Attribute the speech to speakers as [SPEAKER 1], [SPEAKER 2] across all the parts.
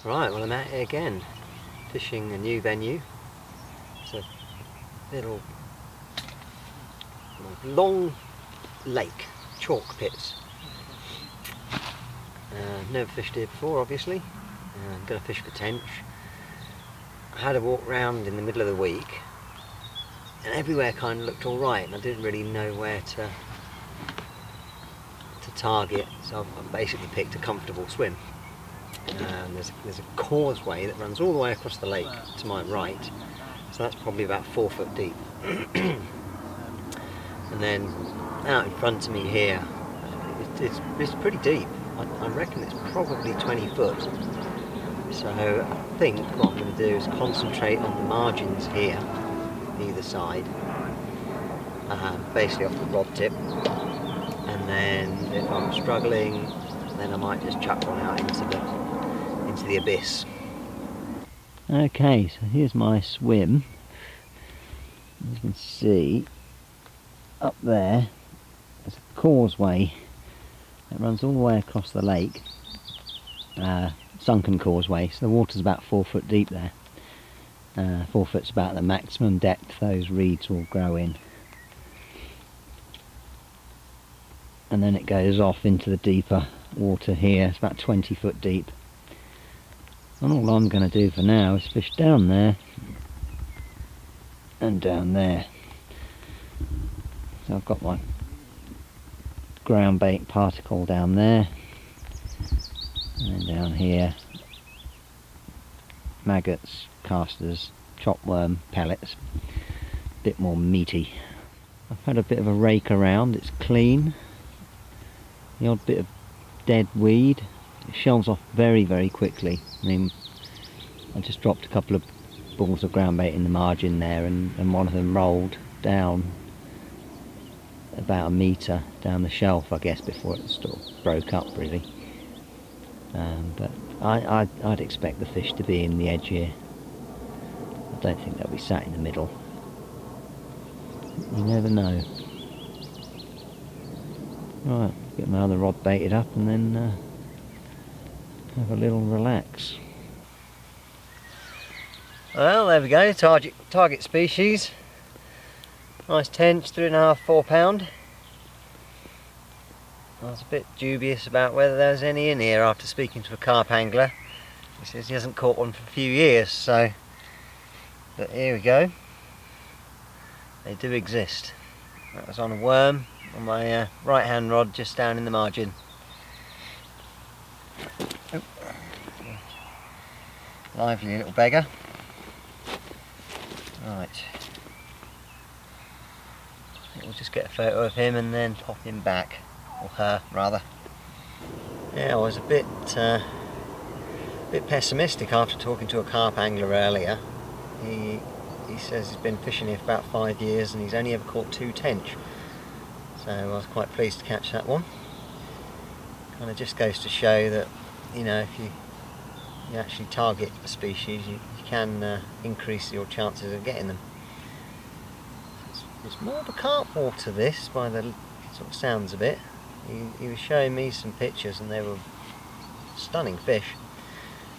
[SPEAKER 1] Right, well I'm out here again, fishing a new venue. It's a little long lake, chalk pits. Never fished here before, obviously. I'm going to fish for tench. I had a walk round in the middle of the week and everywhere kind of looked alright, and I didn't really know where to target, so I've basically picked a comfortable swim. There's a causeway that runs all the way across the lake to my right, so that's probably about 4 foot deep. And then out in front of me here, it's pretty deep. I reckon it's probably 20 foot. So I think what I'm going to do is concentrate on the margins here, either side, basically off the rod tip. And then if I'm struggling, then I might just chuck one out into the abyss. Okay, so here's my swim. As you can see, up there, there's a causeway that runs all the way across the lake. Sunken causeway, so the water's about 4 foot deep there. 4 foot's about the maximum depth those reeds will grow in. And then it goes off into the deeper water here. It's about 20 foot deep. And all I'm going to do for now is fish down there and down there. So I've got my ground bait particle down there, and then down here maggots, casters, chopworm, pellets, a bit more meaty. I've had a bit of a rake around, it's clean. The odd bit of dead weed, it shelves off very quickly. I mean, I just dropped a couple of balls of ground bait in the margin there, and one of them rolled down about a metre down the shelf, I guess, before it sort of broke up really. But I'd expect the fish to be in the edge here. I don't think they'll be sat in the middle. You never know. Right, get my other rod baited up and then have a little relax. Well, there we go, target species. Nice tench, 3.5, 4 pound. I was a bit dubious about whether there was any in here after speaking to a carp angler. He says he hasn't caught one for a few years, so... But here we go. They do exist. That was on a worm on my right hand rod just down in the margin. Oh. Lively little beggar. Right. I think we'll just get a photo of him and then pop him back. Or her, rather. Yeah, I was a bit pessimistic after talking to a carp angler earlier. He says he's been fishing here for about 5 years and he's only ever caught 2 tench. So I was quite pleased to catch that one. Kind of just goes to show that, you know, if you actually target a species, you can increase your chances of getting them. It's more of a carp water, this, by the sort of sounds of it. He was showing me some pictures and they were stunning fish.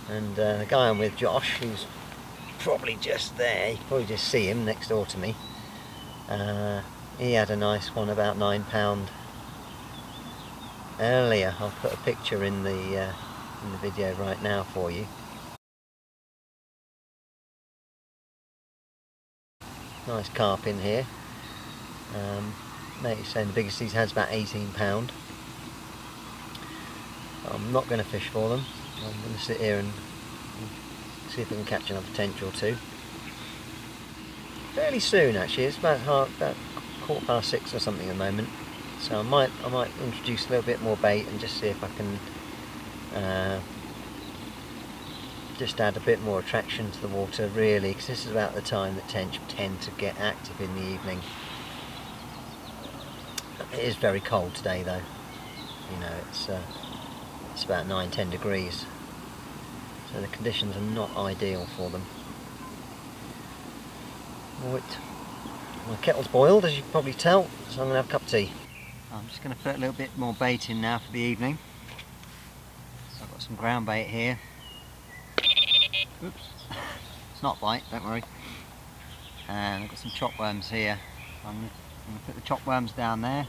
[SPEAKER 1] And the guy I'm with, Josh, who's probably just there, you can probably just see him next door to me. He had a nice one, about 9 pound earlier. I'll put a picture in the video right now for you. Nice carp in here. Mate's saying the biggest he's had is about 18 pound. I'm not going to fish for them. I'm going to sit here and see if I can catch another tench or two. Fairly soon actually, it's about 6:15 or something at the moment. So I might introduce a little bit more bait and just see if I can just add a bit more attraction to the water really, because this is about the time that tench tend to get active in the evening. It is very cold today though, you know, it's about 9-10 degrees, so the conditions are not ideal for them. Right, my kettle's boiled as you can probably tell, so I'm going to have a cup of tea. I'm just going to put a little bit more bait in now for the evening. So I've got some ground bait here. Oops, it's not bite, don't worry. And I've got some chopworms here. I'm going to put the chopworms down there.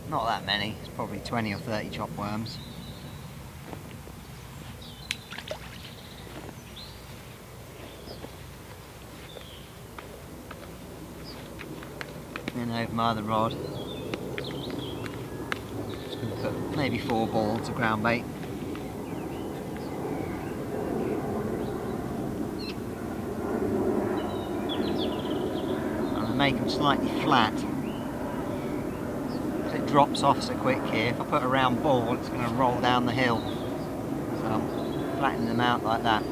[SPEAKER 1] Not that many, it's probably 20 or 30 chopworms. Then over my other rod, just going to put maybe 4 balls of ground bait. I'm going to make them slightly flat. It drops off so quick here. If I put a round ball, it's going to roll down the hill. So I'm flattening them out like that.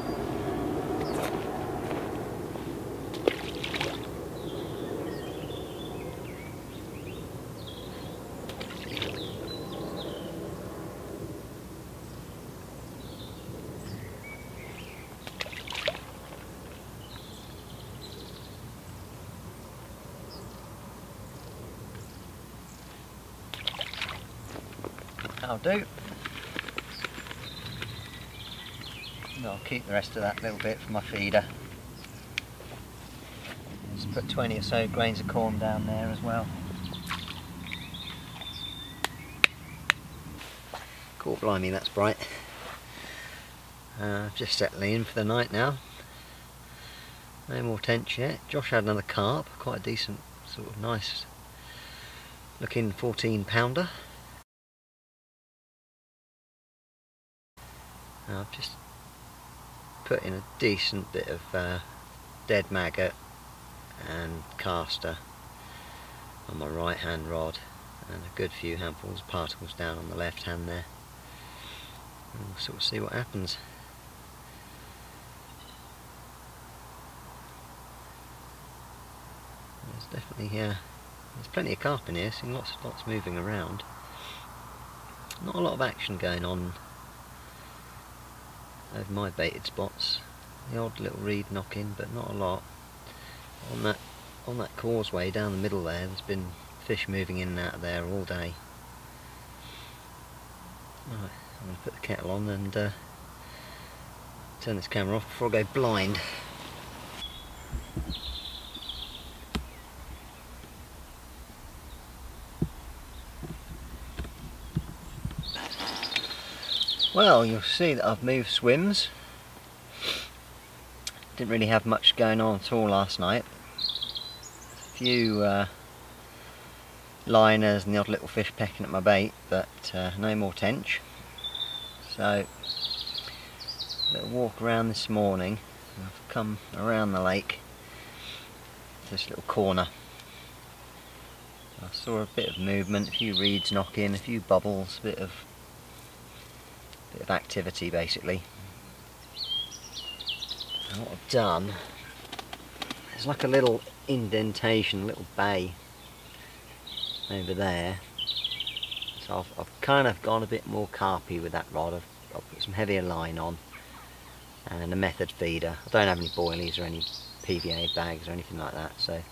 [SPEAKER 1] That'll do. And I'll keep the rest of that little bit for my feeder. Just put 20 or so grains of corn down there as well. Cool, blimey, that's bright. Just settling in for the night now. No more tench yet. Josh had another carp, quite a decent, sort of nice looking 14-pounder. I've just put in a decent bit of dead maggot and caster on my right hand rod, and a good few handfuls of particles down on the left hand there, and we'll sort of see what happens. There's definitely there's plenty of carp in here, seeing lots moving around. Not a lot of action going on over my baited spots. The odd little reed knocking, but not a lot. On that causeway down the middle there's been fish moving in and out of there all day. Right, I'm going to put the kettle on and turn this camera off before I go blind. Well, you'll see that I've moved swims. Didn't really have much going on at all last night. A few liners and the odd little fish pecking at my bait, but no more tench. So, a little walk around this morning. I've come around the lake to this little corner. I saw a bit of movement, a few reeds knocking, a few bubbles, a bit of activity basically. And what I've done, there's like a little indentation, a little bay over there, so I've kind of gone a bit more carpy with that rod. I've put some heavier line on and a method feeder. I don't have any boilies or any PVA bags or anything like that, so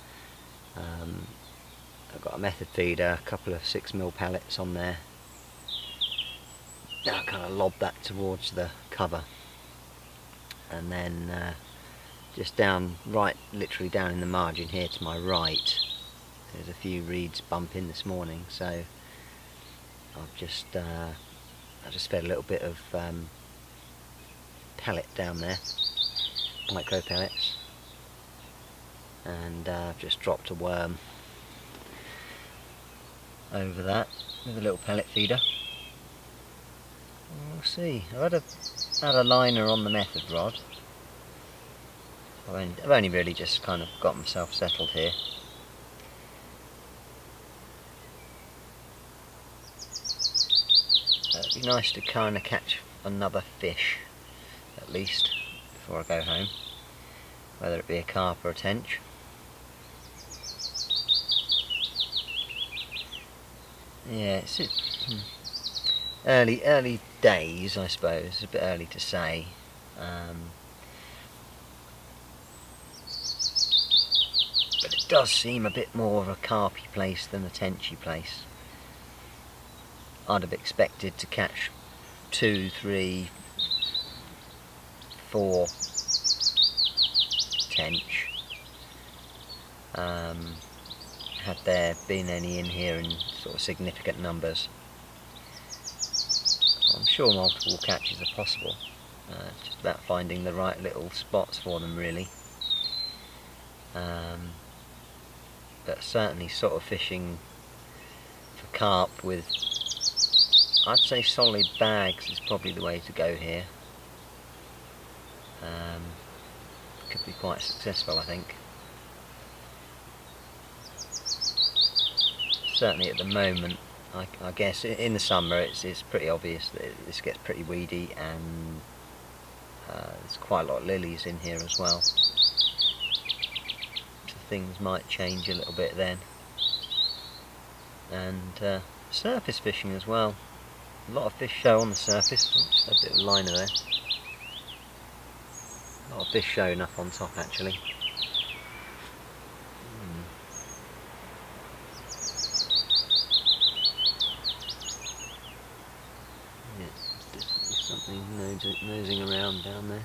[SPEAKER 1] I've got a method feeder, a couple of 6mm pellets on there. I'll kind of lob that towards the cover, and then just down, literally down in the margin here to my right, there's a few reeds bumping this morning, so I've just fed a little bit of pellet down there, micro pellets, and I've just dropped a worm over that with a little pellet feeder. We'll see. I've had a liner on the method rod. I've only really just kind of got myself settled here. It'd be nice to kind of catch another fish, at least, before I go home. Whether it be a carp or a tench. Yeah, it's early days, I suppose. It's a bit early to say. But does seem a bit more of a carpy place than a tenchy place. I'd have expected to catch 2, 3, 4 tench. Had there been any in here in sort of significant numbers. I'm sure multiple catches are possible. It's just about finding the right little spots for them really. But certainly sort of fishing for carp with, I'd say, solid bags is probably the way to go here. Could be quite successful, I think. Certainly at the moment, I guess in the summer it's pretty obvious that this gets pretty weedy, and there's quite a lot of lilies in here as well. So things might change a little bit then. And surface fishing as well. A lot of fish show on the surface. Just a bit of liner there. A lot of fish showing up on top actually. Yeah, there's definitely something nosing around down there.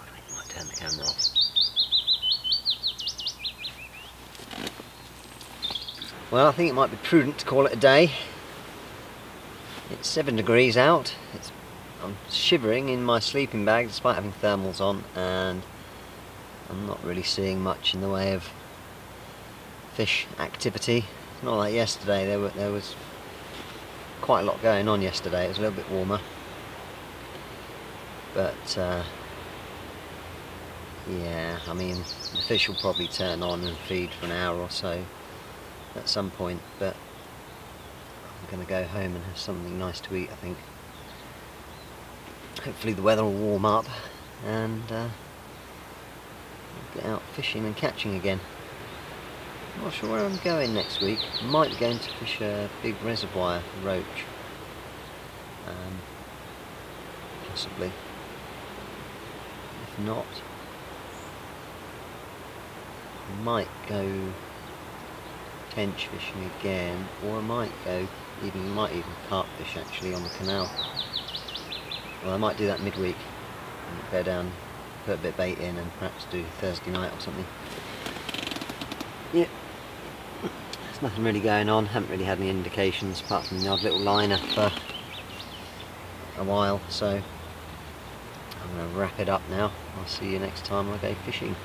[SPEAKER 1] I might turn the camera off. Well, I think it might be prudent to call it a day. It's 7 degrees out. I'm shivering in my sleeping bag despite having thermals on, and I'm not really seeing much in the way of fish activity. Not like yesterday. There was quite a lot going on yesterday. It was a little bit warmer, but yeah, I mean, the fish will probably turn on and feed for an hour or so at some point, but I'm going to go home and have something nice to eat, I think. Hopefully the weather will warm up and get out fishing and catching again. I'm not sure where I'm going next week. I might be going to fish a big reservoir roach, possibly. If not, I might go tench fishing again, or I might even carp fish actually on the canal. Well, I might do that midweek, and go down, put a bit of bait in, and perhaps do Thursday night or something. Yeah, there's nothing really going on. Haven't really had any indications apart from the odd little liner for a while, so I'm going to wrap it up now. I'll see you next time I go fishing.